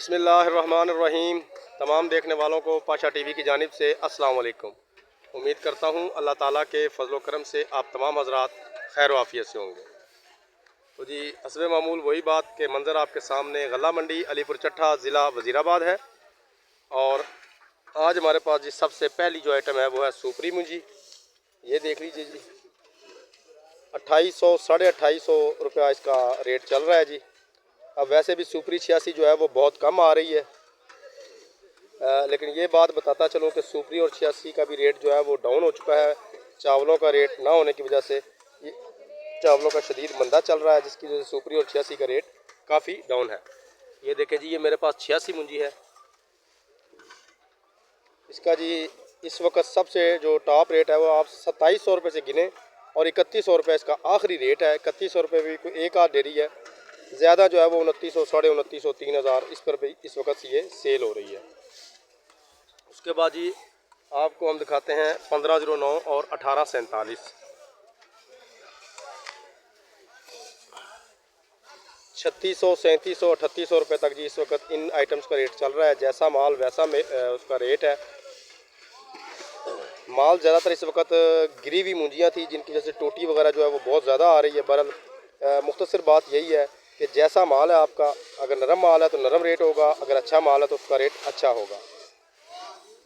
बिस्मिल्लाहिर्रहमानिर्रहीम। तमाम देखने वालों को पाशा टीवी की जानिब से अस्सलाम वालेकुम। उम्मीद करता हूँ अल्लाह ताला के फजल करम से आप तमाम हजरात खैर वाफियत से होंगे। तो जी हस्बे मामूल वही बात के मंज़र आपके सामने गला मंडी अलीपुर चट्ठा ज़िला वज़ीराबाद है। और आज हमारे पास जी सबसे पहली जो आइटम है वो है सुपरी मुंजी। ये देख लीजिए जी, 2800 2850 रुपया इसका रेट चल रहा है जी। अब वैसे भी सुपरी 86 जो है वो बहुत कम आ रही है, लेकिन ये बात बताता चलूँ कि सुपरी और 86 का भी रेट जो है वो डाउन हो चुका है। चावलों का रेट ना होने की वजह से ये चावलों का शदीद मंदा चल रहा है, जिसकी वजह से सुपरी और 86 का रेट काफ़ी डाउन है। ये देखें जी, ये मेरे पास 86 मुंजी है। इसका जी इस वक्त सबसे जो टॉप रेट है वो आप 2700 रुपये से गिने और 3100 रुपये इसका आखिरी रेट है। 3100 रुपये भी कोई एक आध डेरी है, ज़्यादा जो है वो 2900 2950 3000 इस पर भी इस वक्त ये सेल हो रही है। उसके बाद जी आपको हम दिखाते हैं 1509 और 1847। 3600 3700 3800 रुपये तक जी इस वक्त इन आइटम्स का रेट चल रहा है। जैसा माल वैसा में उसका रेट है। माल ज़्यादातर इस वक्त गिरी हुई मुंजियाँ थी, जिनकी वजह से टोटी वगैरह जो है वो बहुत ज़्यादा आ रही है। बहरहाल मुख्तसर बात यही है कि जैसा माल है आपका, अगर नरम माल है तो नरम रेट होगा, अगर अच्छा माल है तो उसका रेट अच्छा होगा।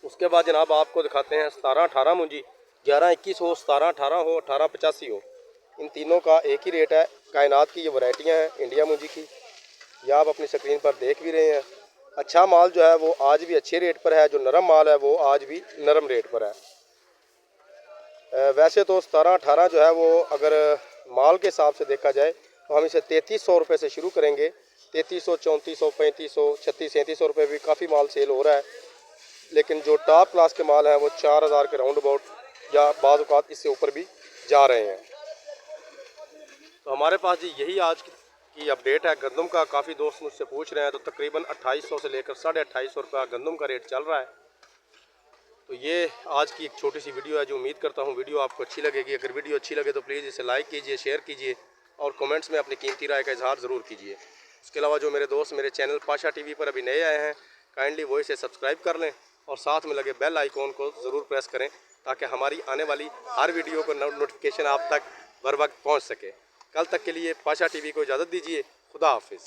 उसके बाद जनाब आपको दिखाते हैं 1718 मुंजी। 1121 हो, 1718 हो, 1885 हो, इन तीनों का एक ही रेट है। कायनात की ये वैरायटियाँ हैं इंडिया मुंजी की, यह आप अपनी स्क्रीन पर देख भी रहे हैं। अच्छा माल जो है वो आज भी अच्छे रेट पर है, जो नरम माल है वो आज भी नरम रेट पर है। वैसे तो 1718 जो है वो अगर माल के हिसाब से देखा जाए तो हम इसे 3300 रुपये से शुरू करेंगे। 3300 3400 3500 36 3700 रुपये भी काफ़ी माल सेल हो रहा है। लेकिन जो टॉप क्लास के माल हैं वो 4000 के राउंड अबाउट या बाज़ औक़ात इससे ऊपर भी जा रहे हैं। तो हमारे पास जी यही आज की अपडेट है गंदम का। काफ़ी दोस्त मुझसे पूछ रहे हैं, तो तकरीबन 2800 से लेकर 2850 रुपये गंदम का रेट चल रहा है। तो ये आज की एक छोटी सी वीडियो है, जो उम्मीद करता हूँ वीडियो आपको अच्छी लगेगी। अगर वीडियो अच्छी लगे तो प्लीज़ इसे लाइक कीजिए, शेयर कीजिए और कमेंट्स में अपनी कीमती राय का इजहार ज़रूर कीजिए। इसके अलावा जो मेरे दोस्त मेरे चैनल पाशा टीवी पर अभी नए आए हैं, काइंडली वो इसे सब्सक्राइब कर लें और साथ में लगे बेल आइकॉन को ज़रूर प्रेस करें, ताकि हमारी आने वाली हर वीडियो को नोटिफिकेशन आप तक बर वक्त पहुँच सके। कल तक के लिए पाशा टीवी को इजाज़त दीजिए। खुदा हाफिज़।